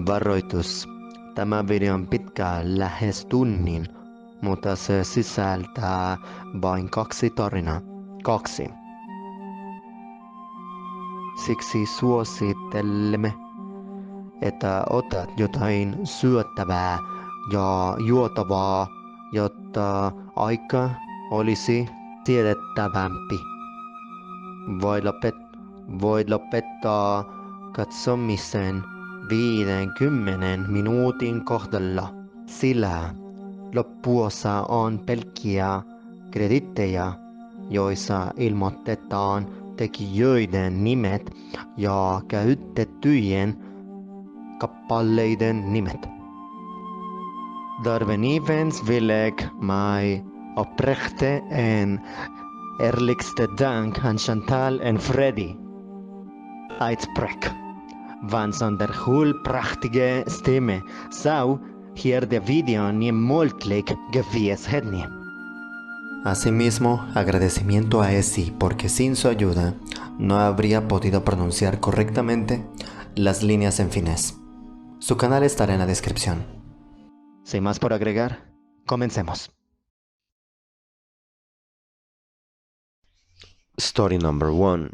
Varoitus. Tämä video on pitkä, lähes tunnin, mutta se sisältää vain 2 tarinaa. 2. Siksi suosittelemme, että otat jotain syöttävää ja juotavaa, jotta aika olisi siedettävämpi. Voit lopettaa katsomisen 50 minuutin kohdalla, sillä loppuosa on pelkkiä kredittejä, joissa ilmoitetaan tekijöiden nimet ja käytettyjen kappaleiden nimet. Daarbenevens wil ik mij oprechte en eerlijkste dank aan Chantal en Freddy uitspreken. Want zonder hun prachtige stemmen zou hier de video niet mogelijk geweest zijn. Asimismo, agradecimiento a Essie porque sin su ayuda no habría podido pronunciar correctamente las líneas en finés. Su canal estará en la descripción. Sin más por agregar, comencemos. Story number 1.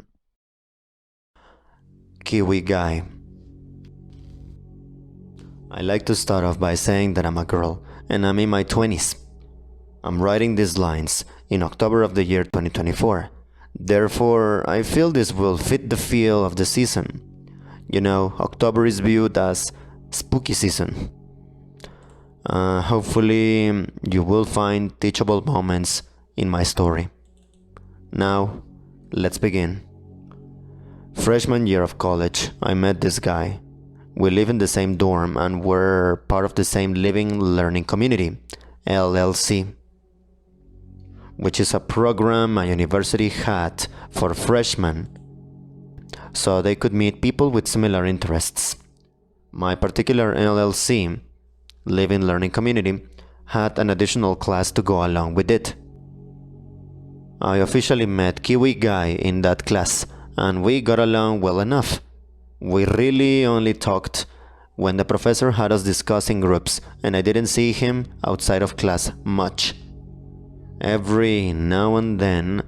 Kiwi Guy. I like to start off by saying that I'm a girl and I'm in my 20s. I'm writing these lines in October of the year 2024. Therefore, I feel this will fit the feel of the season. You know, October is viewed as spooky season. Hopefully, you will find teachable moments in my story. Now, let's begin. Freshman year of college, I met this guy. We live in the same dorm and we're part of the same living learning community, LLC, which is a program a university had for freshmen so they could meet people with similar interests. My particular LLC, Living Learning Community, had an additional class to go along with it. I officially met Kiwi Guy in that class and we got along well enough. We really only talked when the professor had us discuss in groups and I didn't see him outside of class much. Every now and then,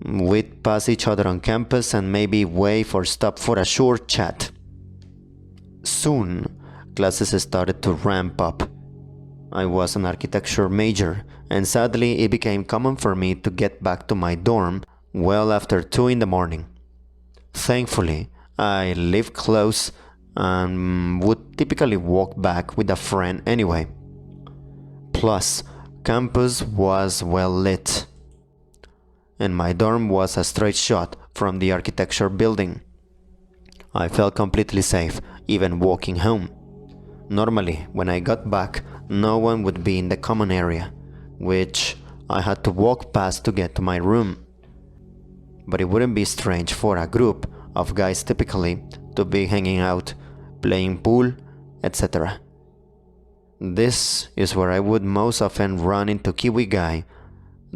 we'd pass each other on campus and maybe wave or stop for a short chat. Soon, classes started to ramp up. I was an architecture major, and sadly it became common for me to get back to my dorm well after 2 in the morning. Thankfully, I live close and would typically walk back with a friend anyway. Plus, campus was well lit, and my dorm was a straight shot from the architecture building. I felt completely safe, even walking home. Normally, when I got back, no one would be in the common area, which I had to walk past to get to my room. But it wouldn't be strange for a group of guys typically to be hanging out, playing pool, etc. This is where I would most often run into Kiwi Guy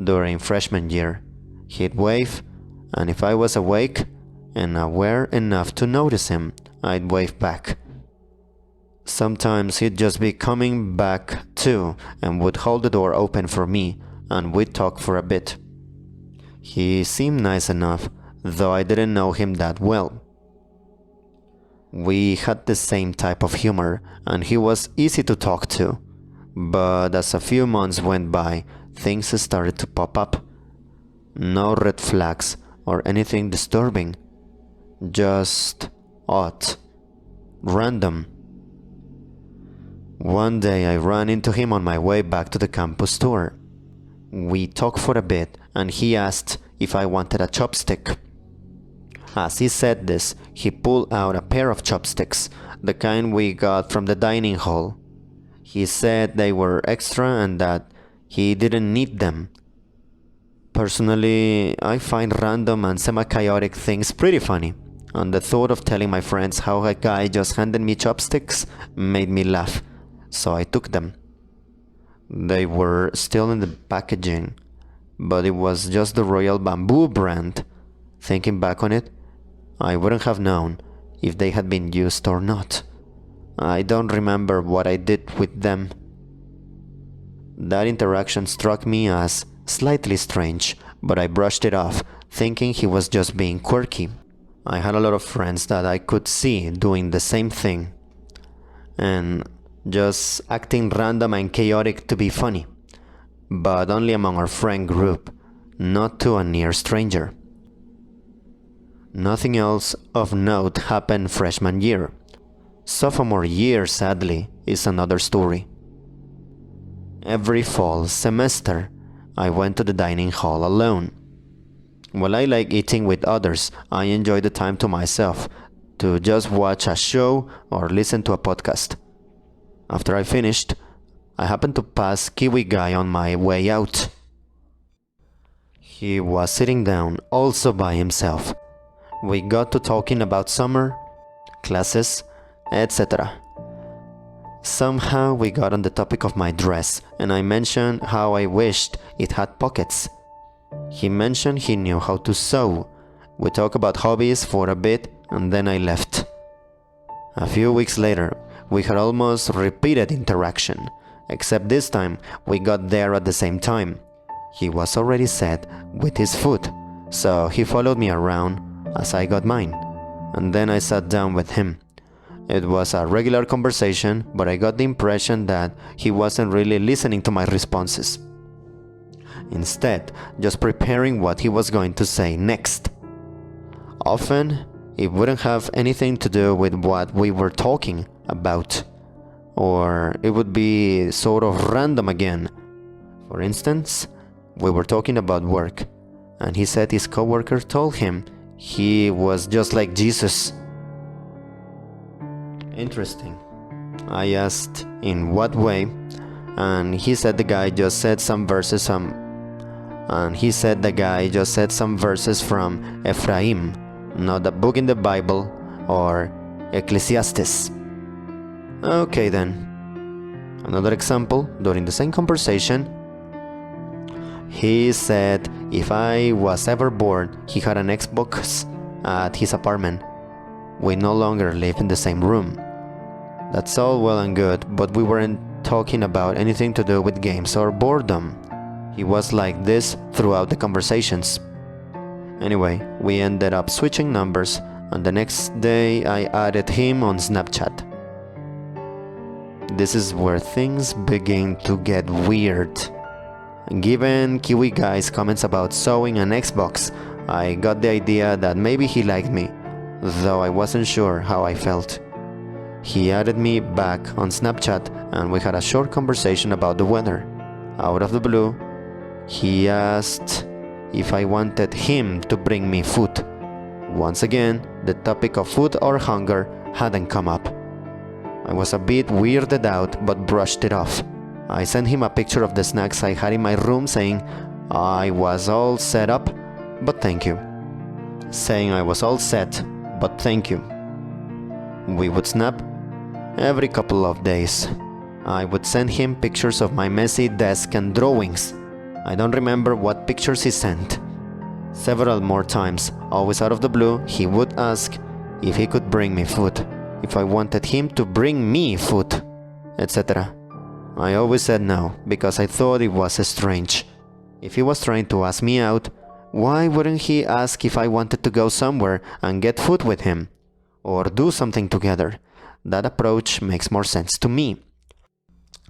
during freshman year. He'd wave, and if I was awake and aware enough to notice him, I'd wave back. Sometimes he'd just be coming back too and would hold the door open for me and we'd talk for a bit. He seemed nice enough, though I didn't know him that well. We had the same type of humor and he was easy to talk to, but as a few months went by, things started to pop up. No red flags or anything disturbing, just odd, random. One day I ran into him on my way back to the campus tour. We talked for a bit and he asked if I wanted a chopstick. As he said this, he pulled out a pair of chopsticks, the kind we got from the dining hall. He said they were extra and that he didn't need them. Personally, I find random and semi-chaotic things pretty funny, and the thought of telling my friends how a guy just handed me chopsticks made me laugh, so I took them. They were still in the packaging, but it was just the Royal Bamboo brand. Thinking back on it, I wouldn't have known if they had been used or not. I don't remember what I did with them. That interaction struck me as slightly strange, but I brushed it off, thinking he was just being quirky. I had a lot of friends that I could see doing the same thing, and just acting random and chaotic to be funny, but only among our friend group, not to a near stranger. Nothing else of note happened freshman year. Sophomore year, sadly, is another story. Every fall semester, I went to the dining hall alone. While I like eating with others, I enjoy the time to myself, to just watch a show or listen to a podcast. After I finished, I happened to pass Kiwi guy on my way out. He was sitting down, also by himself. We got to talking about summer, classes, etc. Somehow we got on the topic of my dress, and I mentioned how I wished it had pockets. He mentioned he knew how to sew. We talked about hobbies for a bit, and then I left. A few weeks later, we had almost repeated interaction, except this time we got there at the same time. He was already set with his food, so he followed me around as I got mine, and then I sat down with him. It was a regular conversation, but I got the impression that he wasn't really listening to my responses. Instead, just preparing what he was going to say next. Often, it wouldn't have anything to do with what we were talking about, or it would be sort of random again. For instance, we were talking about work, and he said his coworker told him he was just like Jesus. Interesting. I asked in what way, and he said the guy just said some verses from Ephraim, not a book in the Bible, or Ecclesiastes. Okay then. Another example, during the same conversation, he said if I was ever bored, he had an Xbox at his apartment. We no longer live in the same room. That's all well and good, but we weren't talking about anything to do with games or boredom. He was like this throughout the conversations. Anyway, we ended up switching numbers, and the next day I added him on Snapchat. This is where things begin to get weird. Given Kiwi Guy's comments about sewing an Xbox, I got the idea that maybe he liked me, though I wasn't sure how I felt. He added me back on Snapchat, and we had a short conversation about the weather. Out of the blue, he asked if I wanted him to bring me food. Once again, the topic of food or hunger hadn't come up. I was a bit weirded out, but brushed it off. I sent him a picture of the snacks I had in my room, saying I was all set up, but thank you. We would snap every couple of days. I would send him pictures of my messy desk and drawings. I don't remember what pictures he sent. Several more times, always out of the blue, he would ask if he could bring me food, if I wanted him to bring me food, etc. I always said no, because I thought it was strange. If he was trying to ask me out, why wouldn't he ask if I wanted to go somewhere and get food with him? Or do something together? That approach makes more sense to me,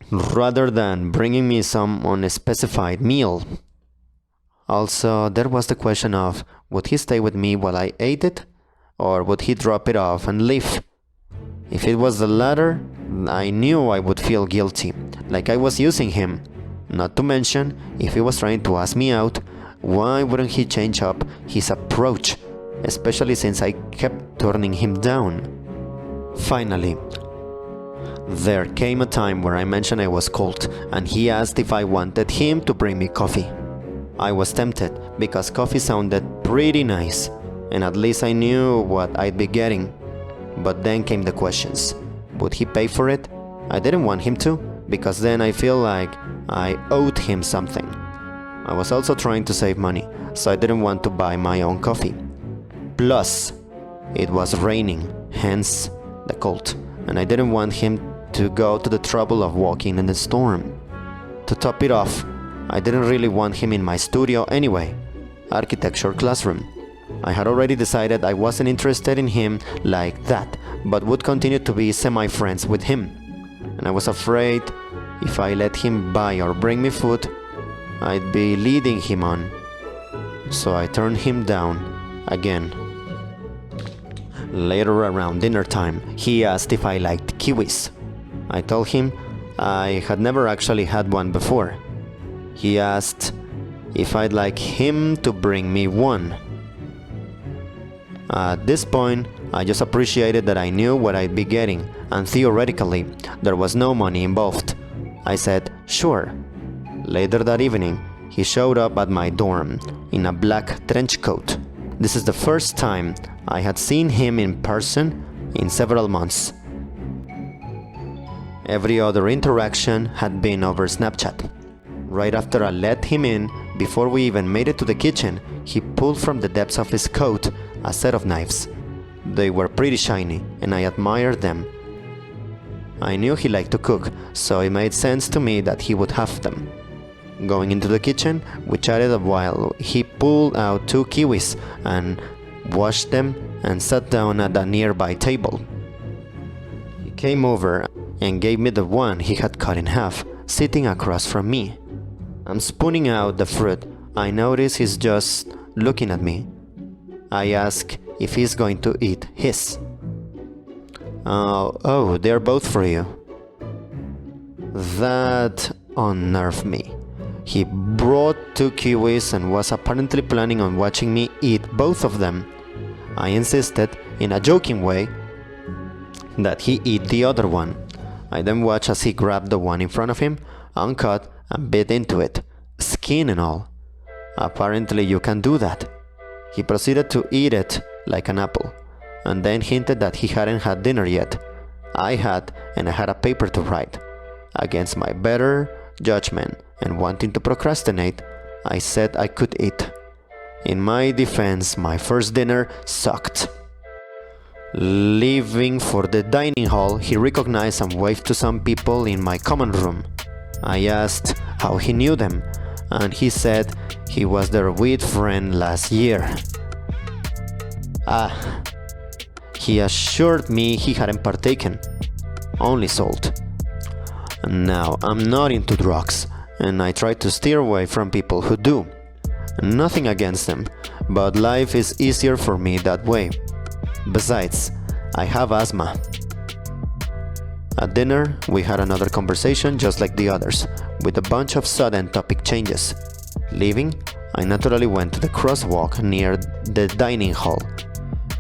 rather than bringing me some unspecified meal. Also, there was the question of, would he stay with me while I ate it? Or would he drop it off and leave? If it was the latter, I knew I would feel guilty, like I was using him. Not to mention, if he was trying to ask me out, why wouldn't he change up his approach, especially since I kept turning him down? Finally, there came a time where I mentioned I was cold, and he asked if I wanted him to bring me coffee. I was tempted, because coffee sounded pretty nice, and at least I knew what I'd be getting. But then came the questions. Would he pay for it? I didn't want him to, because then I feel like I owed him something. I was also trying to save money, so I didn't want to buy my own coffee. Plus, It was raining, hence the cold, and I didn't want him to go to the trouble of walking in the storm. To top it off, I didn't really want him in my studio anyway, architecture classroom. I had already decided I wasn't interested in him like that, but would continue to be semi-friends with him. And I was afraid if I let him buy or bring me food, I'd be leading him on. So I turned him down again. Later around dinner time, he asked if I liked kiwis. I told him I had never actually had one before. He asked if I'd like him to bring me one. At this point, I just appreciated that I knew what I'd be getting, and theoretically, there was no money involved. I said, sure. Later that evening, he showed up at my dorm in a black trench coat. This is the first time I had seen him in person in several months. Every other interaction had been over Snapchat. Right after I let him in, before we even made it to the kitchen, he pulled from the depths of his coat a set of knives. They were pretty shiny, and I admired them. I knew he liked to cook, so it made sense to me that he would have them. Going into the kitchen, we chatted a while. He pulled out 2 kiwis and washed them and sat down at a nearby table. He came over and gave me the one he had cut in half, sitting across from me. I'm spooning out the fruit. I notice he's just looking at me. I ask if he's going to eat his. Oh, they're both for you. That unnerved me. He brought 2 kiwis and was apparently planning on watching me eat both of them. I insisted, in a joking way, that he eat the other one. I then watched as he grabbed the one in front of him, uncut, and bit into it, skin and all. Apparently you can do that. He proceeded to eat it like an apple, and then hinted that he hadn't had dinner yet. I had, and I had a paper to write. Against my better judgment and wanting to procrastinate, I said I could eat. In my defense, my first dinner sucked. Leaving for the dining hall, he recognized and waved to some people in my common room. I asked how he knew them, and he said he was their weed friend last year. He assured me he hadn't partaken, only salt. Now, I'm not into drugs, and I try to steer away from people who do. Nothing against them, but life is easier for me that way. Besides, I have asthma. At dinner, we had another conversation just like the others, with a bunch of sudden topic changes. Leaving, I naturally went to the crosswalk near the dining hall,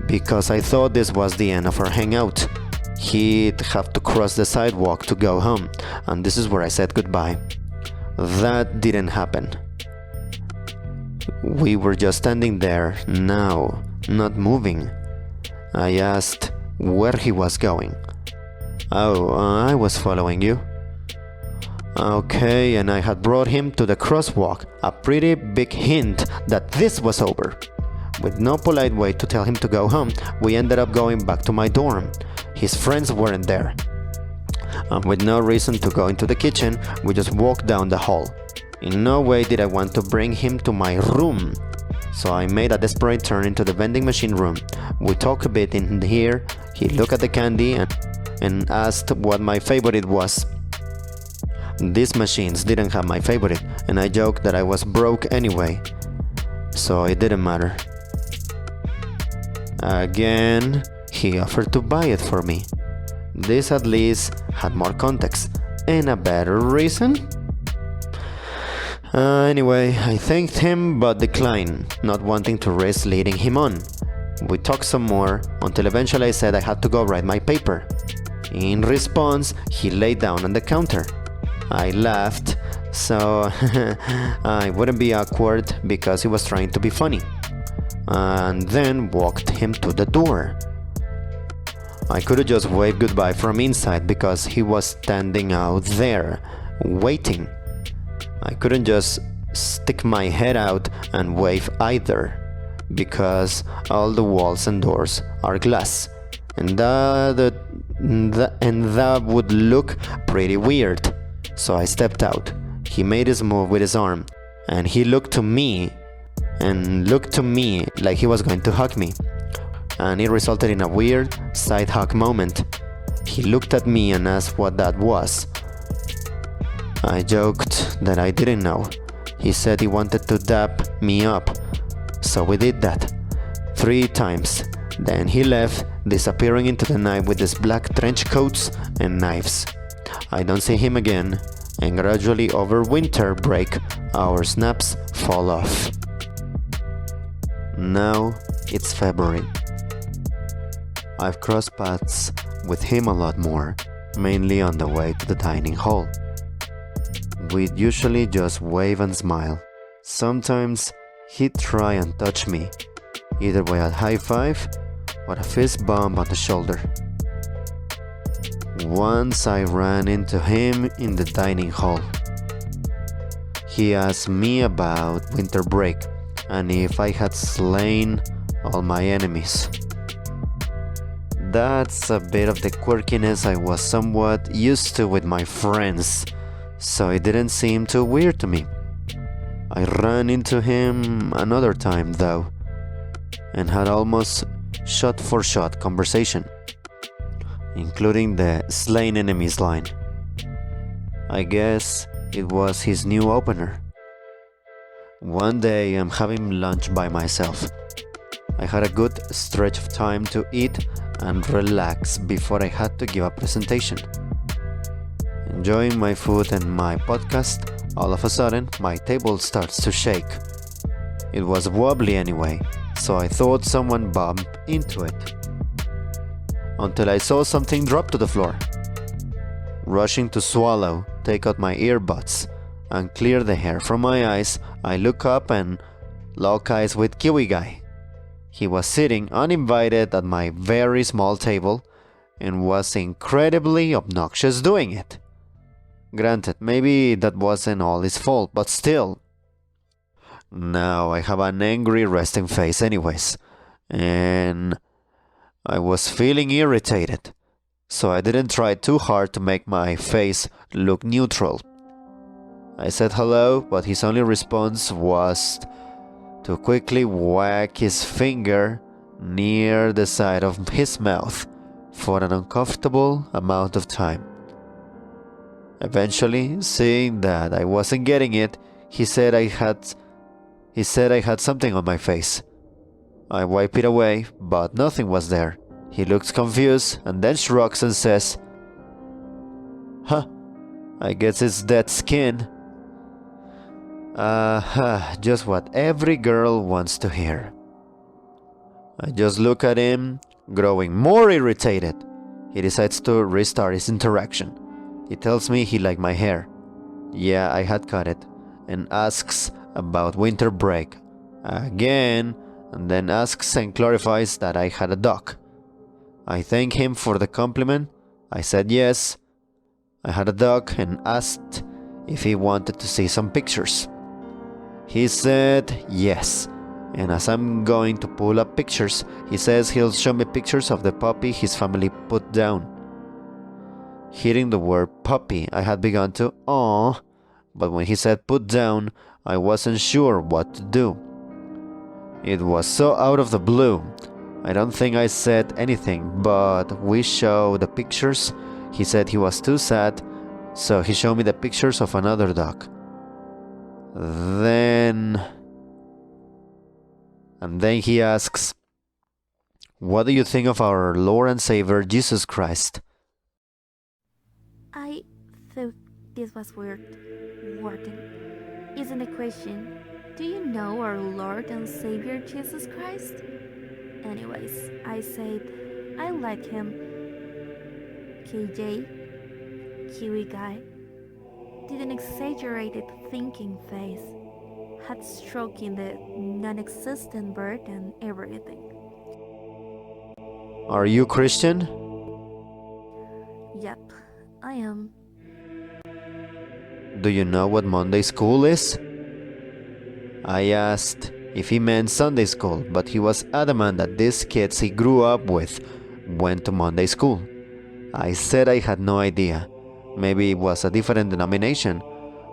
because I thought this was the end of our hangout. He'd have to cross the sidewalk to go home, and this is where I said goodbye. That didn't happen. We were just standing there now, not moving. I asked where he was going. Oh, I was following you. Okay, and I had brought him to the crosswalk, a pretty big hint that this was over. With no polite way to tell him to go home, we ended up going back to my dorm. His friends weren't there. And with no reason to go into the kitchen, we just walked down the hall. In no way did I want to bring him to my room, so I made a desperate turn into the vending machine room. We talked a bit in here. He looked at the candy and asked what my favorite was. These machines didn't have my favorite, and I joked that I was broke anyway, so it didn't matter. Again, he offered to buy it for me. This at least had more context and a better reason. Anyway, I thanked him but declined, not wanting to risk leading him on. We talked some more until eventually I said I had to go write my paper. In response, he lay down on the counter. I laughed, so I wouldn't be awkward because he was trying to be funny, and then walked him to the door. I could have just waved goodbye from inside because he was standing out there, waiting. I couldn't just stick my head out and wave either. because all the walls and doors are glass, and that would look pretty weird. So I stepped out. He made his move with his arm, and he looked to me like he was going to hug me, and it resulted in a weird side hug moment. He looked at me and asked what that was. I joked that I didn't know. He said he wanted to dap me up, so we did that 3 times. Then he left, disappearing into the night with his black trench coats and knives. I don't see him again, and gradually over winter break, our snaps fall off. Now it's February. I've crossed paths with him a lot more, mainly on the way to the dining hall. We'd usually just wave and smile. Sometimes he'd try and touch me, either by a high five or a fist bump on the shoulder. Once I ran into him in the dining hall. He asked me about winter break and if I had slain all my enemies. That's a bit of the quirkiness I was somewhat used to with my friends, so it didn't seem too weird to me. I ran into him another time though, and had almost shot-for-shot conversation, including the slain enemies line. I guess it was his new opener. One day I'm having lunch by myself. I had a good stretch of time to eat and relax before I had to give a presentation. Enjoying my food and my podcast, all of a sudden my table starts to shake. It was wobbly anyway, so I thought someone bumped into it, until I saw something drop to the floor. Rushing to swallow, take out my earbuds, and clear the hair from my eyes, I look up and lock eyes with Kiwi Guy. He was sitting uninvited at my very small table and was incredibly obnoxious doing it. Granted, maybe that wasn't all his fault, but still. Now I have an angry resting face anyways, and I was feeling irritated, so I didn't try too hard to make my face look neutral. I said hello, but his only response was to quickly whack his finger near the side of his mouth for an uncomfortable amount of time. Eventually, seeing that I wasn't getting it, he said I had something on my face. I wipe it away, but nothing was there. He looks confused and then shrugs and says, "Huh, I guess it's dead skin." Just what every girl wants to hear. I just look at him, growing more irritated. He decides to restart his interaction. He tells me he liked my hair. Yeah, I had cut it, and asks about winter break again, and then asks and clarifies that I had a dog. I thank him for the compliment. I said yes, I had a dog, and asked if he wanted to see some pictures. He said yes, and as I'm going to pull up pictures, he says he'll show me pictures of the puppy his family put down. Hearing the word puppy, I had begun to "aww," but when he said put down, I wasn't sure what to do. It was so out of the blue. I don't think I said anything, but we showed the pictures. He said he was too sad, so he showed me the pictures of another dog. Then he asks, "What do you think of our Lord and Savior Jesus Christ?" I thought this was weird. Warden, isn't a question. Do you know our Lord and Savior Jesus Christ? Anyways, I said I like him. KJ, Kiwi Guy, did an exaggerated thinking face, had stroking the non-existent bird and everything. Are you Christian? Yep, I am. Do you know what Monday school is? I asked if he meant Sunday school, but he was adamant that these kids he grew up with went to Monday school. I said I had no idea. Maybe it was a different denomination,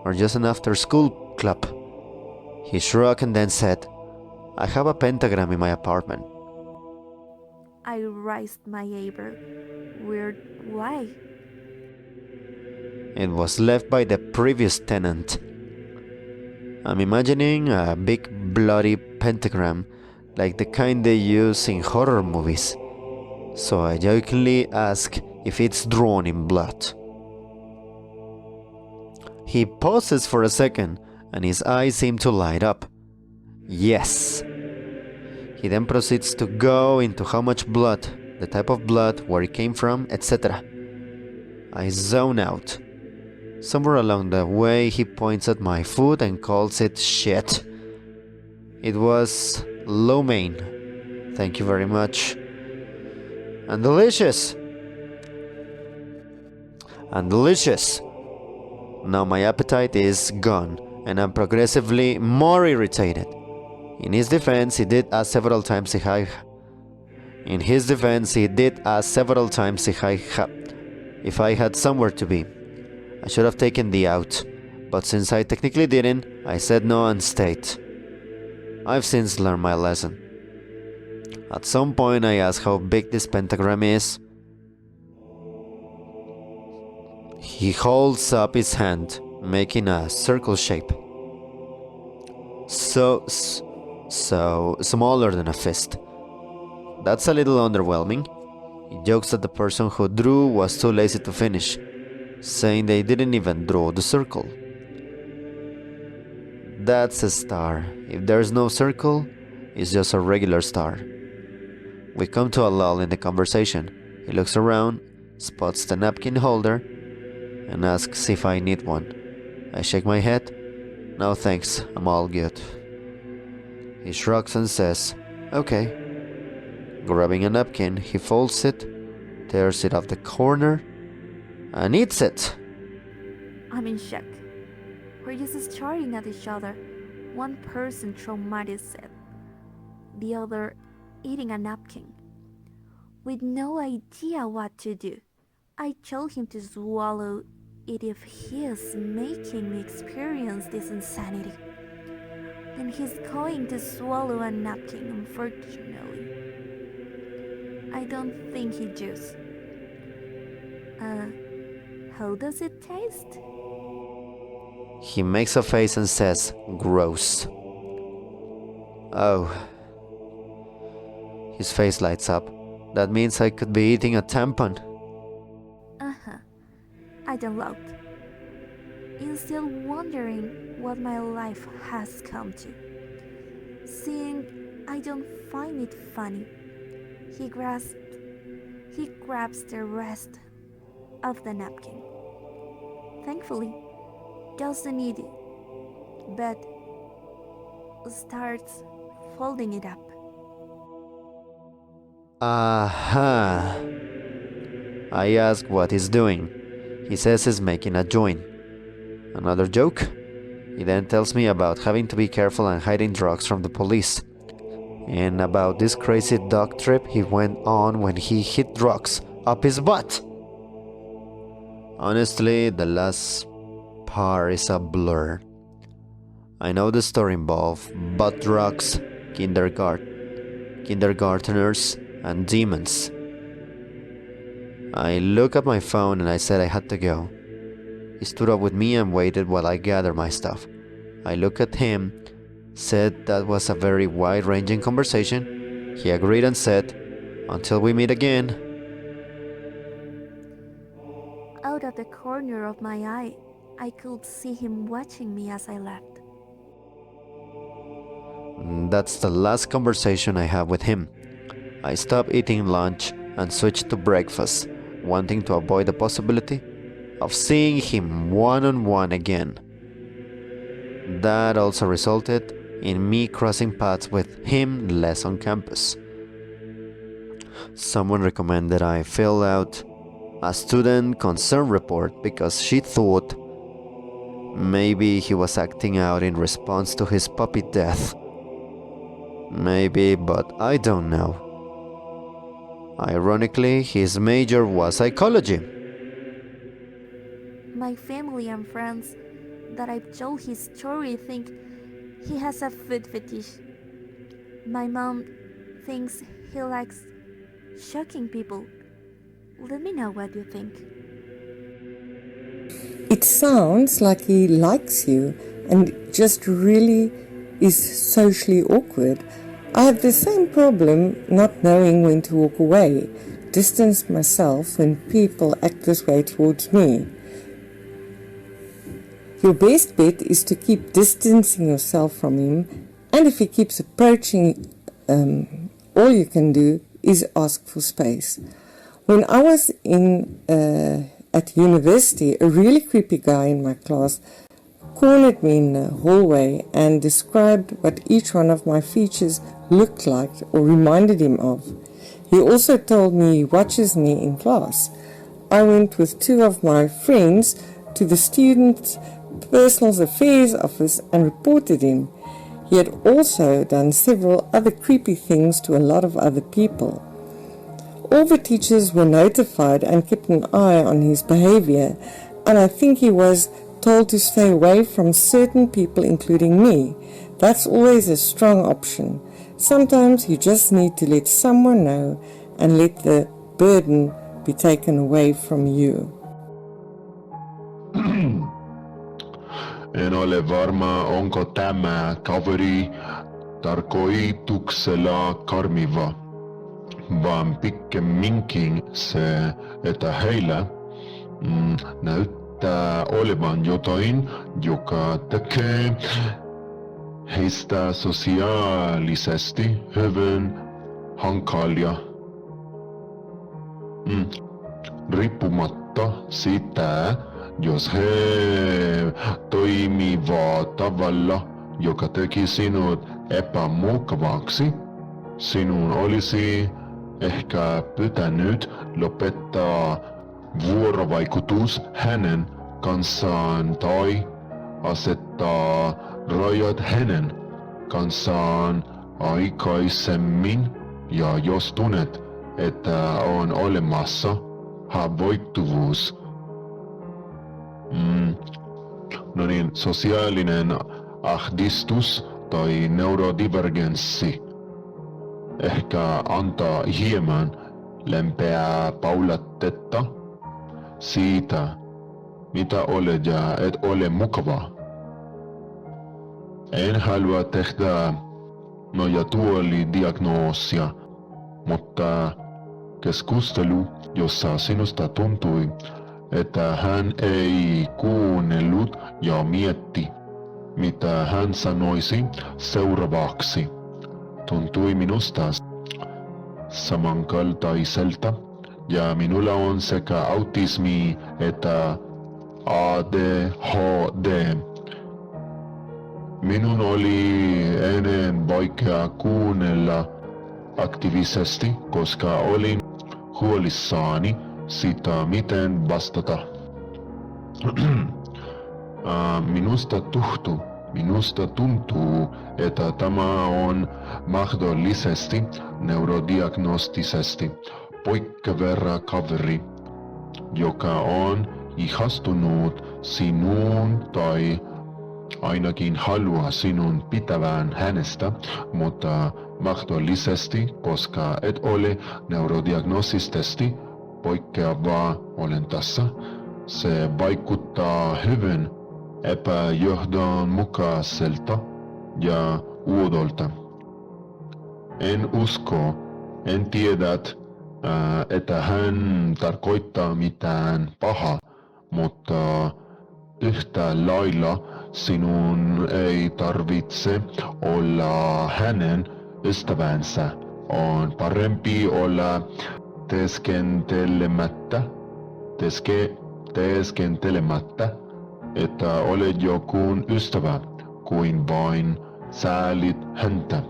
or just an after-school club. He shrugged and then said, I have a pentagram in my apartment. I raised my eyebrow. Weird, why? It was left by the previous tenant. I'm imagining a big bloody pentagram, like the kind they use in horror movies. So I jokingly ask if it's drawn in blood. He pauses for a second, and his eyes seem to light up. Yes. He then proceeds to go into how much blood, the type of blood, where it came from, etc. I zone out. Somewhere along the way, he points at my food and calls it shit. It was lo mein. Thank you very much. And delicious. And delicious. Now my appetite is gone, and I'm progressively more irritated. In his defense, he did ask several times if I had somewhere to be. I should have taken the out, but since I technically didn't, I said no and stayed. I've since learned my lesson. At some point I asked how big this pentagram is. He holds up his hand, making a circle shape. So smaller than a fist. That's a little underwhelming. He jokes that the person who drew was too lazy to finish, saying they didn't even draw the circle. That's a star. If there's no circle, it's just a regular star. We come to a lull in the conversation. He looks around, spots the napkin holder, and asks if I need one. I shake my head. No thanks, I'm all good. He shrugs and says, okay. Grabbing a napkin, he folds it, tears it off the corner, and eats it. I'm in shock. We're just staring at each other. One person traumatized, the other eating a napkin. With no idea what to do, I told him to swallow it if he is making me experience this insanity. Then he's going to swallow a napkin, unfortunately. I don't think he does. How does it taste? He makes a face and says, gross. Oh. His face lights up. That means I could be eating a tampon. I don't loud. I'm still wondering what my life has come to. Seeing I don't find it funny, he grabs the rest of the napkin. Thankfully, doesn't eat it, but starts folding it up. Aha. I ask what he's doing. He says he's making a joint. Another joke? He then tells me about having to be careful and hiding drugs from the police. And about this crazy dog trip he went on when he hid drugs up his butt. Honestly, the last part is a blur. I know the story involved butt drugs, kindergarteners, and demons. I look at my phone and I said I had to go. He stood up with me and waited while I gathered my stuff. I looked at him, said that was a very wide-ranging conversation. He agreed and said, until we meet again. Out of the corner of my eye, I could see him watching me as I left. That's the last conversation I have with him. I stopped eating lunch and switched to breakfast, wanting to avoid the possibility of seeing him one-on-one again. That also resulted in me crossing paths with him less on campus. Someone recommended I fill out a student concern report because she thought maybe he was acting out in response to his puppy death. Maybe, but I don't know. Ironically, his major was psychology. My family and friends that I've told his story think he has a food fetish. My mom thinks he likes shocking people. Let me know what you think. It sounds like he likes you and just really is socially awkward. I have the same problem not knowing when to walk away, distance myself when people act this way towards me. Your best bet is to keep distancing yourself from him, and if he keeps approaching, all you can do is ask for space. When I was at university, a really creepy guy in my class cornered me in the hallway and described what each one of my features looked like or reminded him of. He also told me he watches me in class. I went with two of my friends to the student personal affairs office and reported him. He had also done several other creepy things to a lot of other people. All the teachers were notified and kept an eye on his behavior, and I think he was told to stay away from certain people, including me. That's always a strong option. Sometimes you just need to let someone know and let the burden be taken away from you. En ole varma, onko tämä kaveri tarkoituksella karmiva, vaan pikemminkin se, että heillä näyttää olevan jotain, joka tekee heistä sosiaalisesti hyvin hankalia. Riippumatta siitä, jos he toimivat tavalla, joka teki sinut epämukavaksi, sinun olisi ehkä pitänyt lopettaa vuorovaikutus hänen kanssaan tai asettaa rajat hänen kanssaan aikaisemmin, ja jos tunnet, että on olemassa haavoittuvuus. Sosiaalinen ahdistus tai neurodivergenssi ehkä antaa hieman lempeää palautetta siitä, mitä olet ja et ole mukava. En halua tehdä nojatuolidiagnoosia, mutta keskustelu, jossa sinusta tuntui, että hän ei kuunnellut ja mietti, mitä hän sanoisi seuraavaksi, tuntui minusta samankaltaiselta, ja minulla on sekä autismi että ADHD. Minun oli ennen vaikea kuunnella aktiivisesti, koska olin huolissani siitä, miten vastata. Minusta tuntuu, että tämä on mahdollisesti neurodiagnostisesti poikkeava kaveri, joka on ihastunut sinuun tai ainakin haluaa sinun pitävän hänestä, mutta mahdollisesti, koska et ole neurodiagnosisesti poikkeavaa olentassa, se vaikuttaa hyvin epäjohdonmukaiselta ja uudolta. En usko, en tiedä, että hän tarkoittaa mitään pahaa, mutta yhtä lailla sinun ei tarvitse olla hänen ystävänsä. On parempi olla teeskentelemättä, että olet jokun ystävä, kuin vain säälit häntä.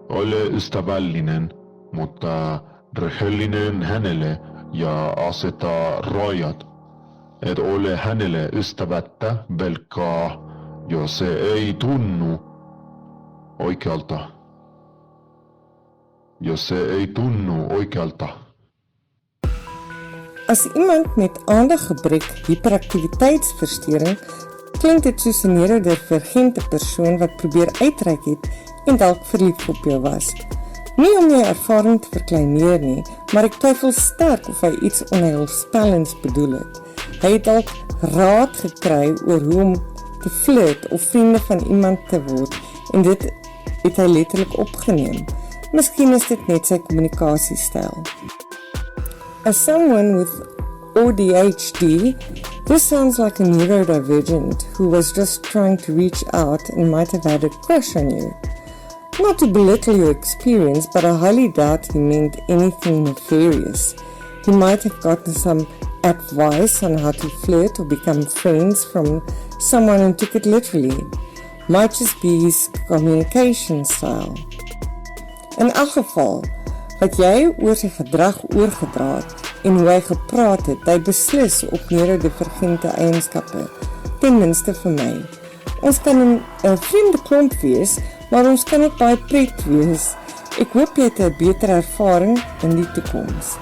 Ole ystävällinen, mutta rehellinen hänelle ja aseta rajat. Et ole hänelle ystävättä velkaa, jos se ei tunnu oikealta. Jos se ei tunnu oikealta. As iemand met aandaggebrek hiperaktiwiteitsversteuring, klink dit soos 'n neurodivergente persoon wat probeer uitreik het en dalk verlief op jou was. Nie om jou ervaring te verkleineer nie, maar ek twyfel sterk of hy iets onheilspellends bedoel het. Hy het dalk raad gekry oor hoe om te flirt of vriende van iemand te word en dit het hy letterlik opgeneem. Miskien is dit net sy kommunikasiestyl. As someone with ADHD, this sounds like a neurodivergent who was just trying to reach out and might have had a crush on you. Not to belittle your experience, but I highly doubt he meant anything nefarious. He might have gotten some advice on how to flirt or become friends from someone who took it literally. Might just be his communication style. In elk geval, wat jy oor sy gedrag oorgedra het en hoe hy gepraat het, hy beslis op neurodivergente eienskappe, ten minste vir my. Ons kan 'n vreemde klomp wees, maar ons kan ook baie pret wees. Ek hoop jy het 'n beter ervaring in die toekoms.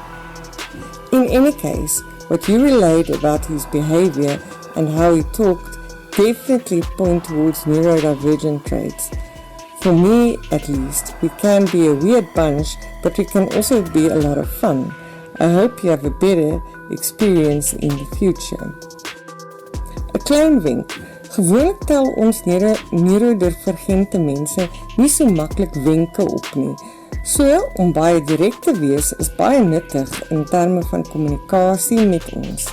In any case, what you relayed about his behavior and how he talked definitely point towards neurodivergent traits. For me, at least, we can be a weird bunch, but we can also be a lot of fun. I hope you have a better experience in the future. 'n Klein wenk. Gewoonlik tel ons neurodivergente mense nie so maklik wenke op nie. So, om baie direk te wees is baie nuttig in terme van kommunikasie met ons.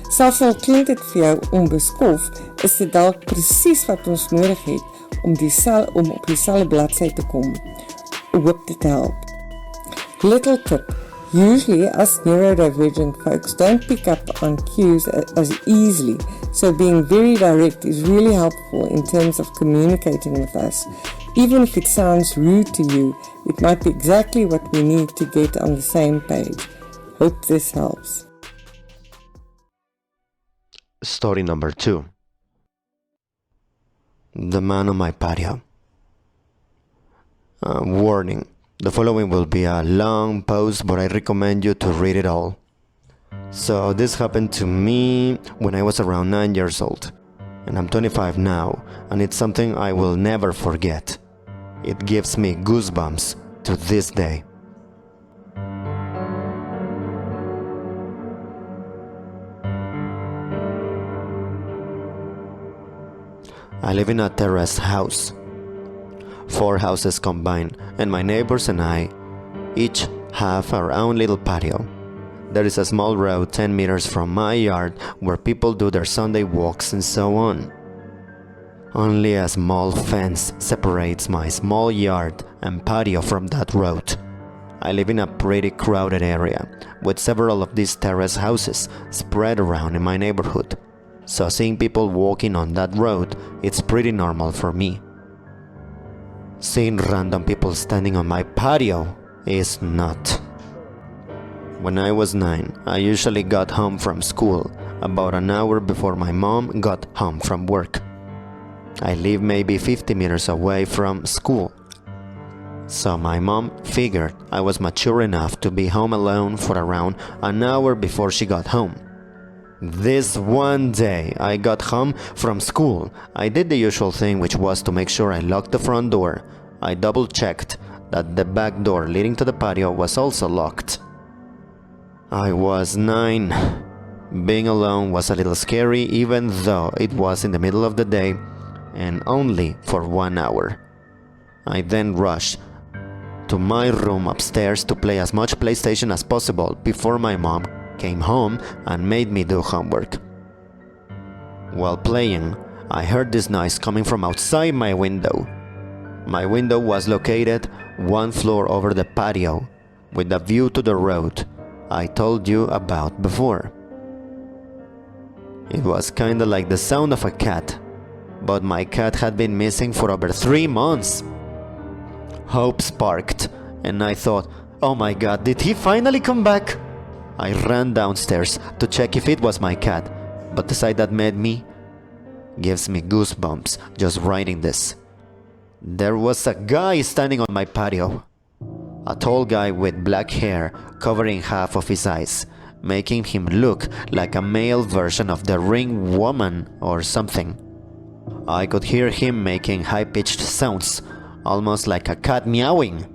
Selfs al klink dit vir jou onbeskof, is dit dalk presies wat ons nodig het om op dieselfde bladsy te kom. Ek hoop dit help. Little tip. Usually, us neurodivergent folks don't pick up on cues as easily, so being very direct is really helpful in terms of communicating with us. Even if it sounds rude to you, it might be exactly what we need to get on the same page. Hope this helps. Story number 2. The man on my patio. Warning. The following will be a long post, but I recommend you to read it all. So this happened to me when I was around 9 years old, and I'm 25 now, and it's something I will never forget. It gives me goosebumps to this day. I live in a terrace house. 4 houses combined, and my neighbors and I each have our own little patio. There is a small road 10 meters from my yard where people do their Sunday walks and so on. Only a small fence separates my small yard and patio from that road. I live in a pretty crowded area, with several of these terrace houses spread around in my neighborhood. So seeing people walking on that road, it's pretty normal for me. Seeing random people standing on my patio is not. When I was 9, I usually got home from school about an hour before my mom got home from work. I live maybe 50 meters away from school. So my mom figured I was mature enough to be home alone for around an hour before she got home. This one day I got home from school, I did the usual thing, which was to make sure I locked the front door. I double checked that the back door leading to the patio was also locked. I was 9. Being alone was a little scary, even though it was in the middle of the day and only for 1 hour. I then rushed to my room upstairs to play as much PlayStation as possible before my mom came home and made me do homework. While playing, I heard this noise coming from outside my window. My window was located 1 floor over the patio, with a view to the road I told you about before. It was kinda like the sound of a cat, but my cat had been missing for over 3 months. Hope sparked, and I thought, oh my god, did he finally come back? I ran downstairs to check if it was my cat, but the sight that met me gives me goosebumps just writing this. There was a guy standing on my patio. A tall guy with black hair covering half of his eyes, making him look like a male version of the Ring woman or something. I could hear him making high-pitched sounds, almost like a cat meowing.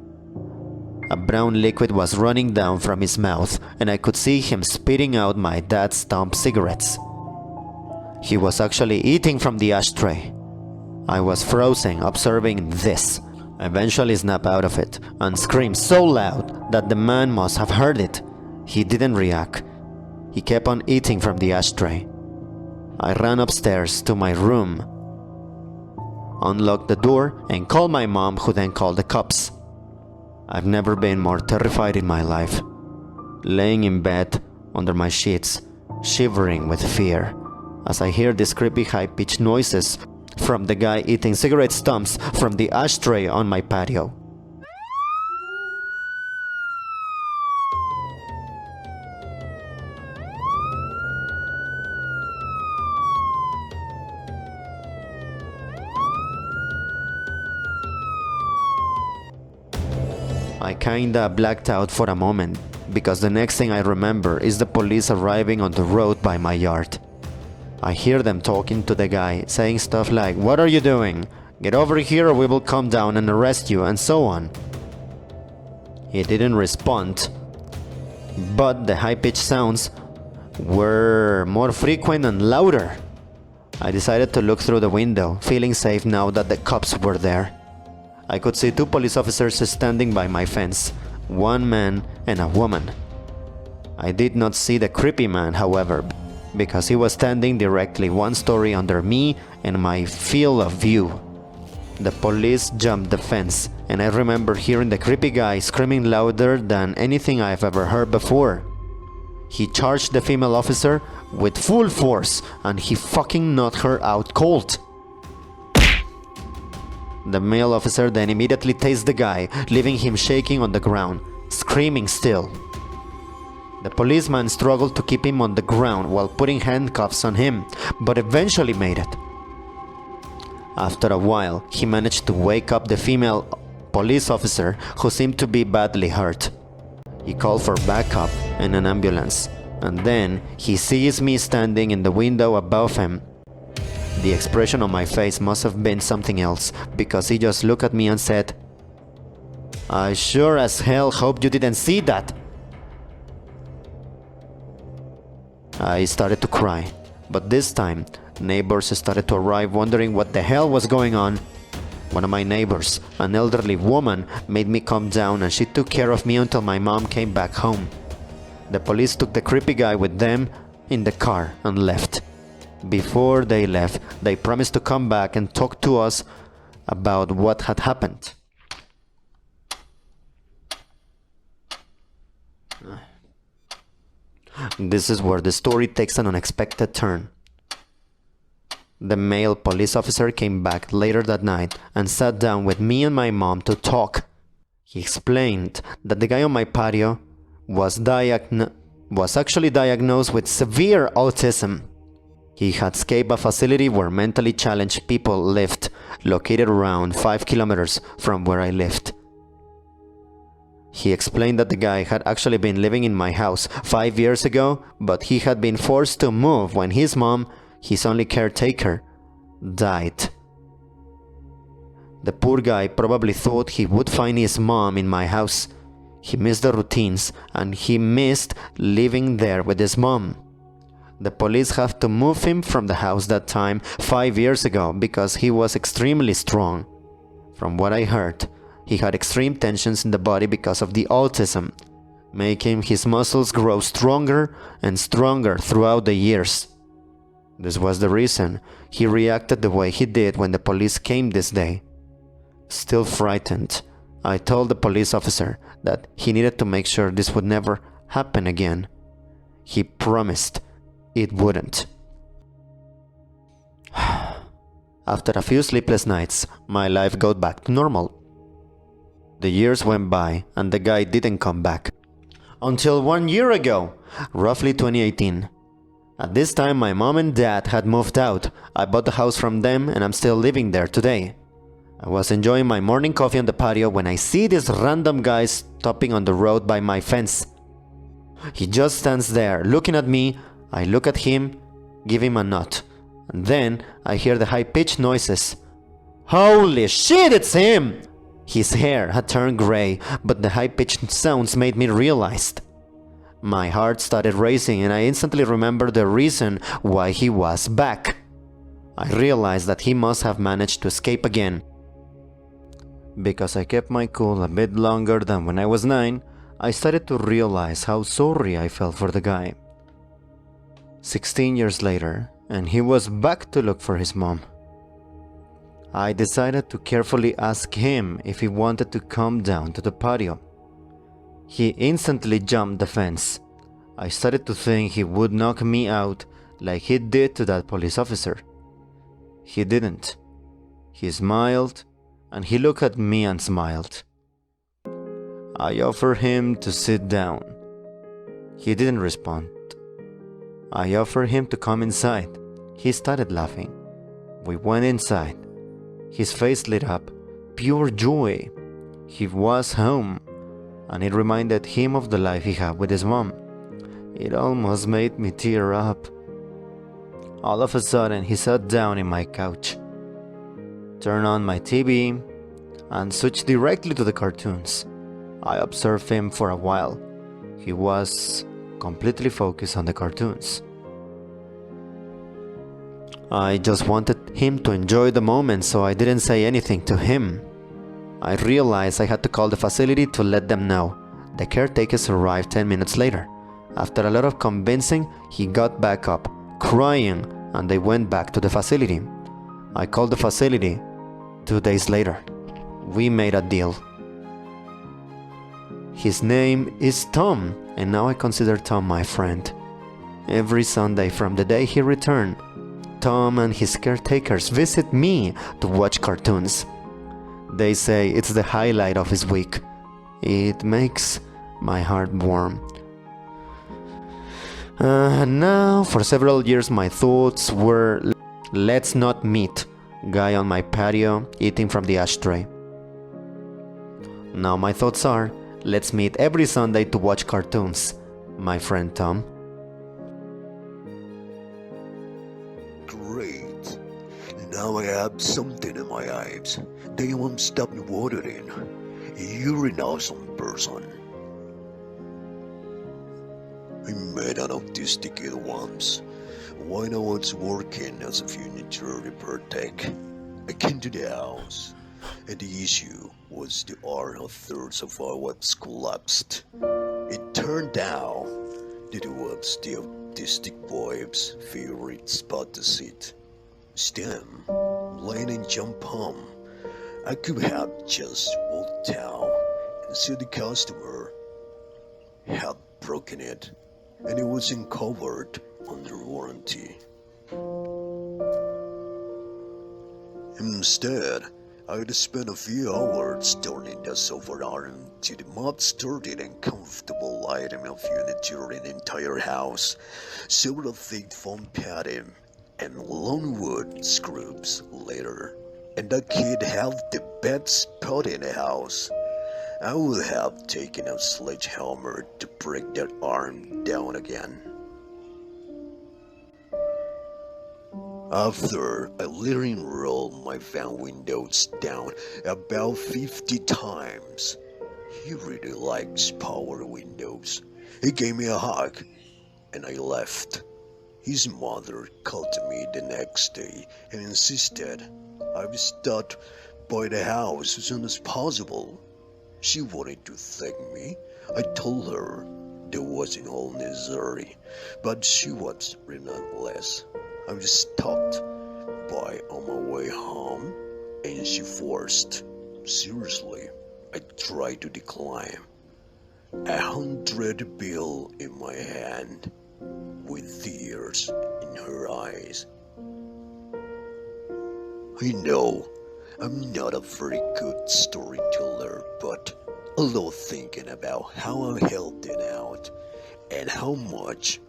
A brown liquid was running down from his mouth, and I could see him spitting out my dad's stump cigarettes. He was actually eating from the ashtray. I was frozen, observing this. I eventually snapped out of it and screamed so loud that the man must have heard it. He didn't react. He kept on eating from the ashtray. I ran upstairs to my room, unlocked the door, and called my mom, who then called the cops. I've never been more terrified in my life. Laying in bed, under my sheets, shivering with fear, as I hear these creepy high-pitched noises from the guy eating cigarette stumps from the ashtray on my patio. I kinda blacked out for a moment, because the next thing I remember is the police arriving on the road by my yard. I hear them talking to the guy, saying stuff like, "What are you doing? Get over here or we will come down and arrest you," and so on. He didn't respond, but the high-pitched sounds were more frequent and louder. I decided to look through the window, feeling safe now that the cops were there. I could see two police officers standing by my fence, one man and a woman. I did not see the creepy man, however, because he was standing directly one story under me and my field of view. The police jumped the fence, and I remember hearing the creepy guy screaming louder than anything I've ever heard before. He charged the female officer with full force, and he fucking knocked her out cold. The male officer then immediately tased the guy, leaving him shaking on the ground, screaming still. The policeman struggled to keep him on the ground while putting handcuffs on him, but eventually made it. After a while, he managed to wake up the female police officer, who seemed to be badly hurt. He called for backup and an ambulance, and then he sees me standing in the window above him. The expression on my face must have been something else, because he just looked at me and said, "I sure as hell hope you didn't see that." I started to cry, but this time, neighbors started to arrive wondering what the hell was going on. One of my neighbors, an elderly woman, made me calm down, and she took care of me until my mom came back home. The police took the creepy guy with them in the car and left. Before they left, they promised to come back and talk to us about what had happened. This is where the story takes an unexpected turn. The male police officer came back later that night and sat down with me and my mom to talk. He explained that the guy on my patio was actually diagnosed with severe autism. He had escaped a facility where mentally challenged people lived, located around 5 kilometers from where I lived. He explained that the guy had actually been living in my house 5 years ago, but he had been forced to move when his mom, his only caretaker, died. The poor guy probably thought he would find his mom in my house. He missed the routines, and he missed living there with his mom. The police have to move him from the house that time 5 years ago because he was extremely strong. From what I heard, he had extreme tensions in the body because of the autism, making his muscles grow stronger and stronger throughout the years. This was the reason he reacted the way he did when the police came this day. Still frightened, I told the police officer that he needed to make sure this would never happen again. He promised it wouldn't. After a few sleepless nights, my life got back to normal. The years went by and the guy didn't come back. Until 1 year ago, roughly 2018. At this time my mom and dad had moved out. I bought the house from them and I'm still living there today. I was enjoying my morning coffee on the patio when I see this random guy stopping on the road by my fence. He just stands there looking at me. I look at him, give him a nod, and then I hear the high-pitched noises. Holy shit, it's him! His hair had turned gray, but the high-pitched sounds made me realize. My heart started racing and I instantly remembered the reason why he was back. I realized that he must have managed to escape again. Because I kept my cool a bit longer than when I was 9, I started to realize how sorry I felt for the guy. 16 years later, and he was back to look for his mom. I decided to carefully ask him if he wanted to come down to the patio. He instantly jumped the fence. I started to think he would knock me out like he did to that police officer. He didn't. He smiled, and he looked at me and smiled. I offered him to sit down. He didn't respond. I offered him to come inside. He started laughing. We went inside. His face lit up, pure joy. He was home, and it reminded him of the life he had with his mom. It almost made me tear up. All of a sudden, he sat down in my couch, turned on my TV, and switched directly to the cartoons. I observed him for a while. He was completely focused on the cartoons. I just wanted him to enjoy the moment, so I didn't say anything to him. I realized I had to call the facility to let them know. The caretakers arrived 10 minutes later. After a lot of convincing, he got back up, crying, and they went back to the facility. I called the facility 2 days later. We made a deal. His name is Tom, and now I consider Tom my friend. Every Sunday from the day he returned, Tom and his caretakers visit me to watch cartoons. They say it's the highlight of his week. It makes my heart warm. Now, for several years, my thoughts were, let's not meet. Guy on my patio eating from the ashtray. Now my thoughts are, let's meet every Sunday to watch cartoons. My friend Tom. Great. Now I have something in my eyes. They won't stop me watering. You're an awesome person. I met an autistic kid once when I was working as a furniture repair tech. I came to the house, and the issue was the art of thirds of our webs collapsed. It turned out that it was the autistic boy's favorite spot to sit. Stem, laying and jump home. I could have just walked down and see the customer had broken it, and it wasn't covered under warranty. Instead, I'd spent a few hours turning the sofa around to the most sturdy and comfortable item of furniture in the entire house. Several thick foam padding and long wood screws later, and that kid had the best spot in the house. I would have taken a sledgehammer to break that arm down again. After I literally rolled my van windows down about 50 times, he really likes power windows. He gave me a hug, and I left. His mother called me the next day and insisted I be stopped by the house as soon as possible. She wanted to thank me. I told her that wasn't all necessary, but she was relentless. I was stopped by on my way home, and she forced. Seriously, I tried to decline. 100 bill in my hand, with tears in her eyes. I know I'm not a very good storyteller, but I love thinking about how I helped them out and how much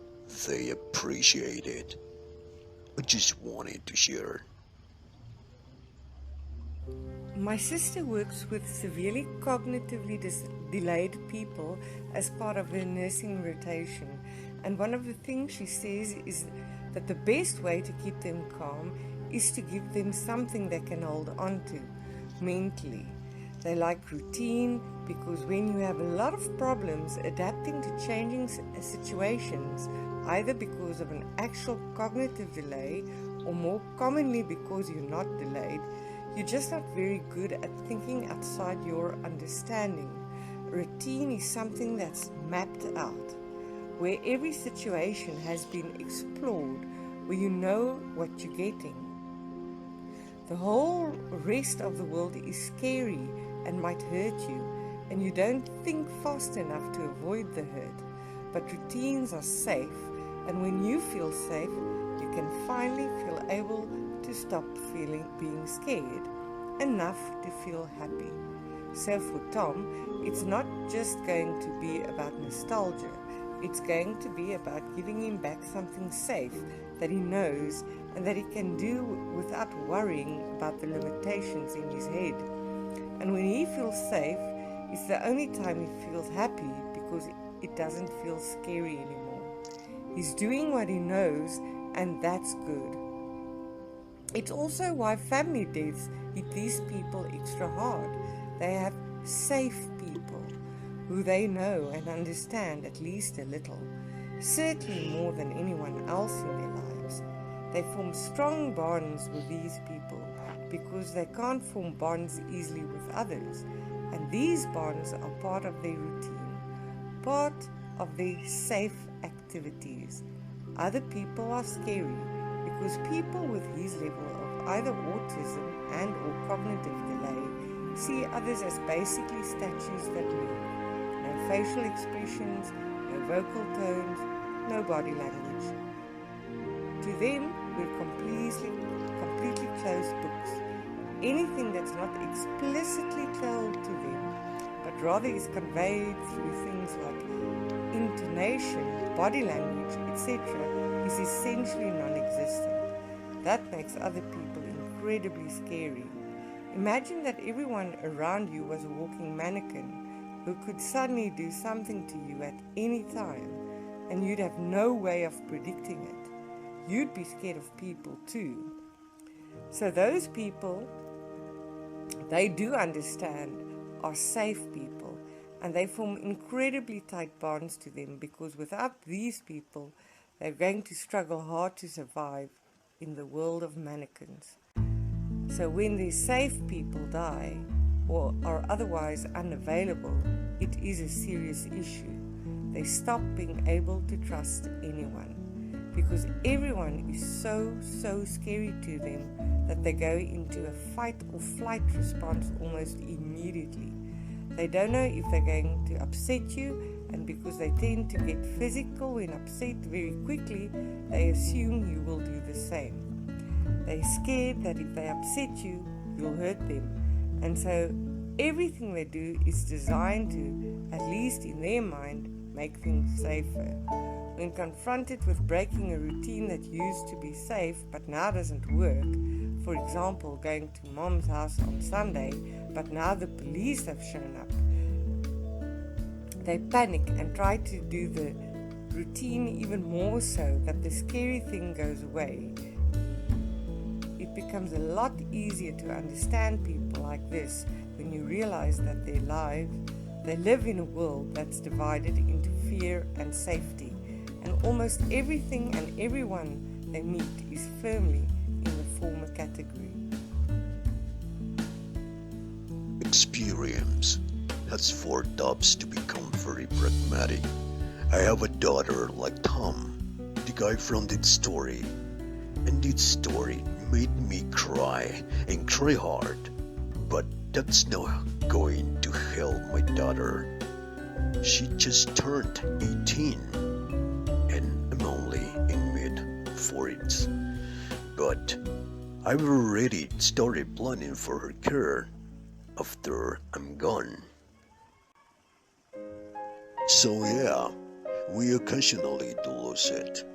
they appreciate it. I just wanted to share. My sister works with severely cognitively delayed people as part of her nursing rotation, and one of the things she says is that the best way to keep them calm is to give them something they can hold on to mentally. They like routine because when you have a lot of problems adapting to changing situations, either because of an actual cognitive delay or more commonly because you're not delayed, you're just not very good at thinking outside your understanding. Routine is something that's mapped out, where every situation has been explored, where you know what you're getting. The whole rest of the world is scary and might hurt you, and you don't think fast enough to avoid the hurt. But routines are safe, and when you feel safe, you can finally feel able to stop being scared enough to feel happy. So for Tom, it's not just going to be about nostalgia. It's going to be about giving him back something safe that he knows and that he can do without worrying about the limitations in his head. And when he feels safe, it's the only time he feels happy because it doesn't feel scary anymore. He's doing what he knows, and that's good. It's also why family deaths hit these people extra hard. They have safe people who they know and understand at least a little, certainly more than anyone else in their lives. They form strong bonds with these people because they can't form bonds easily with others, and these bonds are part of their routine, part of their safe activities. Other people are scary because people with his level of either autism and or cognitive delay see others as basically statues that move. No facial expressions, no vocal tones, no body language. To them, we're completely closed books. Anything that's not explicitly told to them, but rather is conveyed through things like intonation, body language, etc., is essentially non-existent. That makes other people incredibly scary. Imagine that everyone around you was a walking mannequin who could suddenly do something to you at any time, and you'd have no way of predicting it. You'd be scared of people too. So those people, they do understand, are safe people, and they form incredibly tight bonds to them because without these people, they're going to struggle hard to survive in the world of mannequins. So when these safe people die or are otherwise unavailable, it is a serious issue. They stop being able to trust anyone because everyone is so scary to them that they go into a fight or flight response almost immediately. They don't know if they're going to upset you, and because they tend to get physical when upset very quickly, they assume you will do the same. They're scared that if they upset you, you'll hurt them, and so everything they do is designed to, at least in their mind, make things safer. When confronted with breaking a routine that used to be safe but now doesn't work, for example, going to mom's house on Sunday, but now the police have shown up, they panic and try to do the routine even more so that the scary thing goes away. It becomes a lot easier to understand people like this when you realize that they live in a world that's divided into fear and safety, and almost everything and everyone they meet is firmly in the former category. Experience has forced us to become very pragmatic. I have a daughter like Tom, the guy from that story, and this story made me cry and cry hard, but that's not going to help my daughter. She just turned 18 and I'm only in mid-40s, but I've already started planning for her care after I'm gone. So yeah, we occasionally do lose it,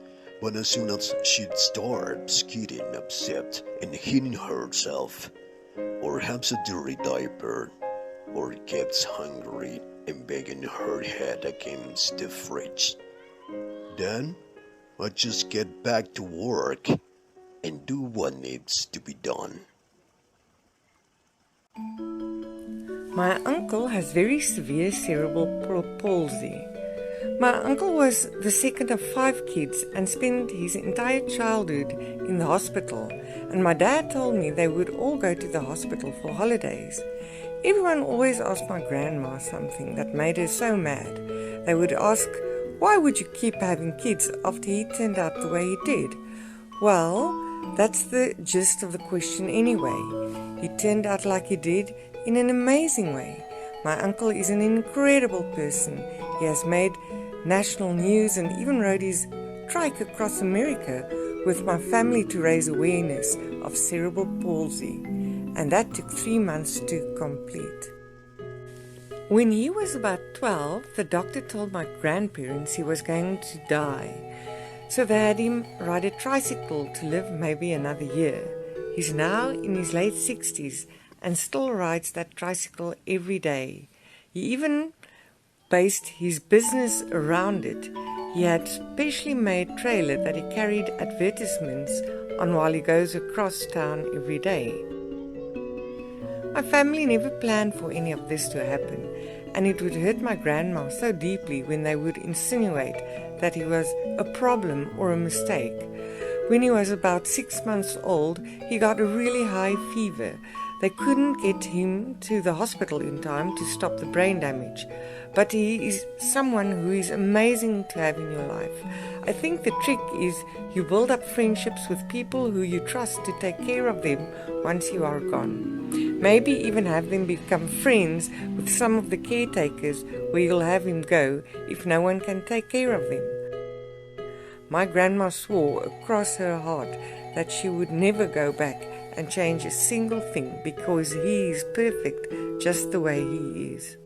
But as soon as she'd start getting upset and hitting herself, or has a dirty diaper, or gets hungry and banging her head against the fridge. Then I just get back to work and do what needs to be done. My uncle has very severe cerebral palsy. My uncle was the second of 5 kids and spent his entire childhood in the hospital, and my dad told me they would all go to the hospital for holidays. Everyone always asked my grandma something that made her so mad. They would ask, "Why would you keep having kids after he turned out the way he did?" Well, that's the gist of the question anyway. He turned out like he did in an amazing way. My uncle is an incredible person. He has made national news and even rode his trike across America with my family to raise awareness of cerebral palsy, and that took 3 months to complete. When he was about 12, the doctor told my grandparents he was going to die, so they had him ride a tricycle to live maybe another year. He's now in his late 60s and still rides that tricycle every day. He even based his business around it. He had specially made trailer that he carried advertisements on while he goes across town every day. My family never planned for any of this to happen, and it would hurt my grandma so deeply when they would insinuate that he was a problem or a mistake. When he was about 6 months old, he got a really high fever. They couldn't get him to the hospital in time to stop the brain damage, but he is someone who is amazing to have in your life. I think the trick is you build up friendships with people who you trust to take care of them once you are gone. Maybe even have them become friends with some of the caretakers where you'll have him go if no one can take care of them. My grandma swore across her heart that she would never go back and change a single thing because he is perfect just the way he is.